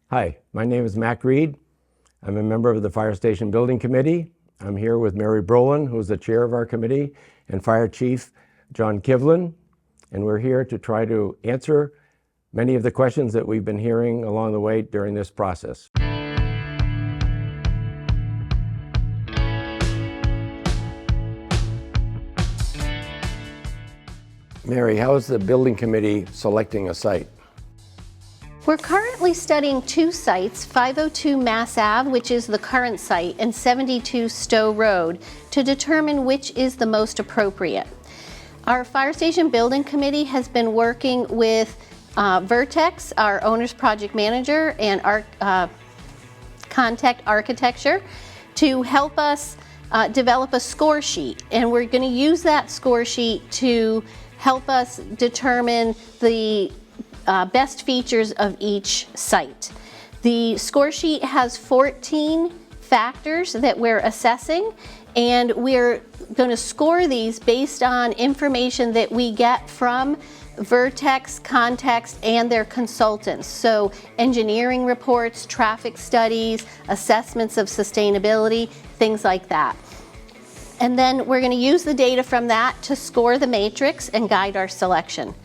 Hi, my name is Mac Reed. I'm a member of the Fire Station Building Committee. I'm here with Mary Brolin, who's the chair of our committee, and Fire Chief John Kivlin, and we're here to try to answer many of the questions that we've been hearing along the way during this process. Mary, how is the building committee selecting a site? We're currently studying two sites, 502 Mass Ave, which is the current site, and 72 Stowe Road, to determine which is the most appropriate. Our Fire Station Building Committee has been working with Vertex, our owner's project manager, and our Contact Architecture to help us develop a score sheet. And we're going to use that score sheet to help us determine the best features of each site. The score sheet has 14 factors that we're assessing, and we're going to score these based on information that we get from Vertex, Context, and their consultants. So engineering reports, traffic studies, assessments of sustainability, things like that. And then we're going to use the data from that to score the matrix and guide our selection.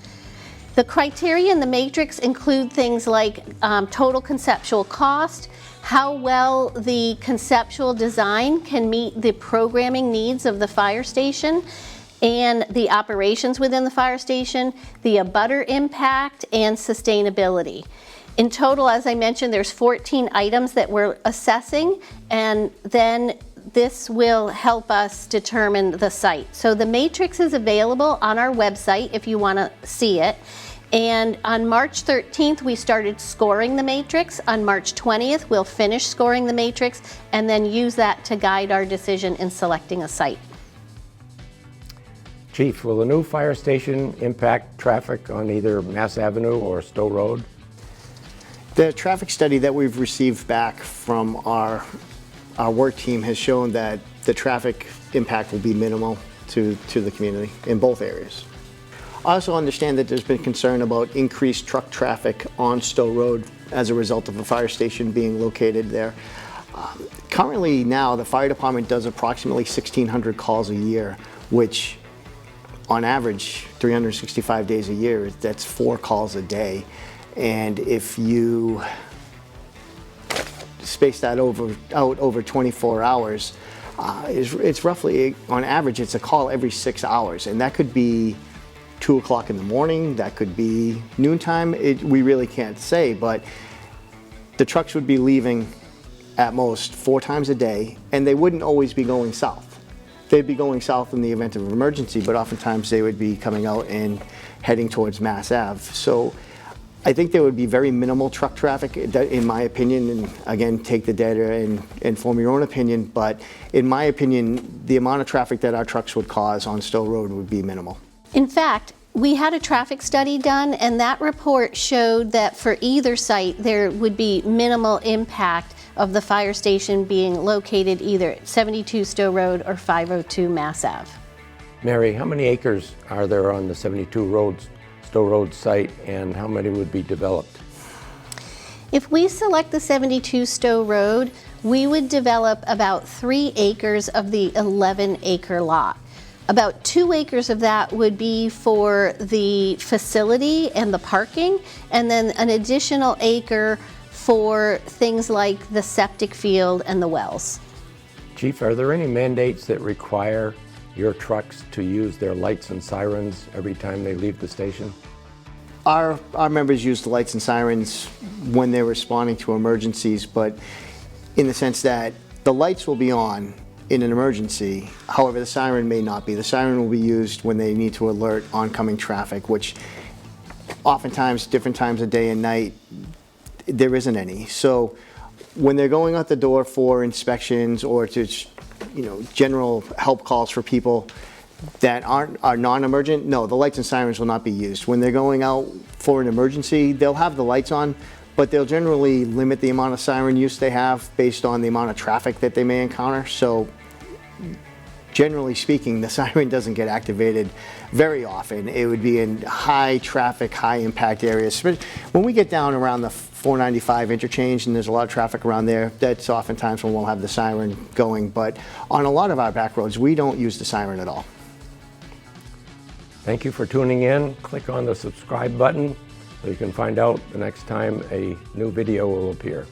The criteria in the matrix include things like total conceptual cost, how well the conceptual design can meet the programming needs of the fire station and the operations within the fire station, the abutter impact, and sustainability. In total, as I mentioned, there's 14 items that we're assessing, and then this will help us determine the site. So the matrix is available on our website if you want to see it. And on March 13th, we started scoring the matrix. On March 20th, we'll finish scoring the matrix and then use that to guide our decision in selecting a site. Chief, will the new fire station impact traffic on either Mass Avenue or Stowe Road? The traffic study that we've received back from our work team has shown that the traffic impact will be minimal to the community in both areas. I also understand that there's been concern about increased truck traffic on Stowe Road as a result of a fire station being located there. Currently now, the fire department does approximately 1,600 calls a year, which on average, 365 days a year, that's 4 calls a day. And if you space that out over 24 hours, it's roughly, on average, it's a call every 6 hours. And that could be 2 o'clock in the morning, that could be noontime, we really can't say, but the trucks would be leaving at most 4 times a day, and they wouldn't always be going south. They'd be going south in the event of an emergency, but oftentimes they would be coming out and heading towards Mass Ave. So I think there would be very minimal truck traffic, in my opinion, and again, take the data and form your own opinion, but in my opinion, the amount of traffic that our trucks would cause on Stowe Road would be minimal. In fact, we had a traffic study done, and that report showed that for either site there would be minimal impact of the fire station being located either at 72 Stowe Road or 502 Mass Ave. Mary, how many acres are there on the 72 Stowe Road site, and how many would be developed? If we select the 72 Stowe Road, we would develop about 3 acres of the 11-acre lot. About 2 acres of that would be for the facility and the parking, and then an additional acre for things like the septic field and the wells. Chief, are there any mandates that require your trucks to use their lights and sirens every time they leave the station? Our members use the lights and sirens when they're responding to emergencies, but in the sense that the lights will be on in an emergency. However, the siren may not be. The siren will be used when they need to alert oncoming traffic, which oftentimes, different times of day and night, there isn't any. So when they're going out the door for inspections or to, general help calls for people that are non-emergent, no, the lights and sirens will not be used. When they're going out for an emergency, they'll have the lights on, but they'll generally limit the amount of siren use they have based on the amount of traffic that they may encounter. So generally speaking, the siren doesn't get activated very often. It would be in high traffic, high impact areas. When we get down around the 495 interchange and there's a lot of traffic around there, that's oftentimes when we'll have the siren going. But on a lot of our back roads, we don't use the siren at all. Thank you for tuning in. Click on the subscribe button so you can find out the next time a new video will appear.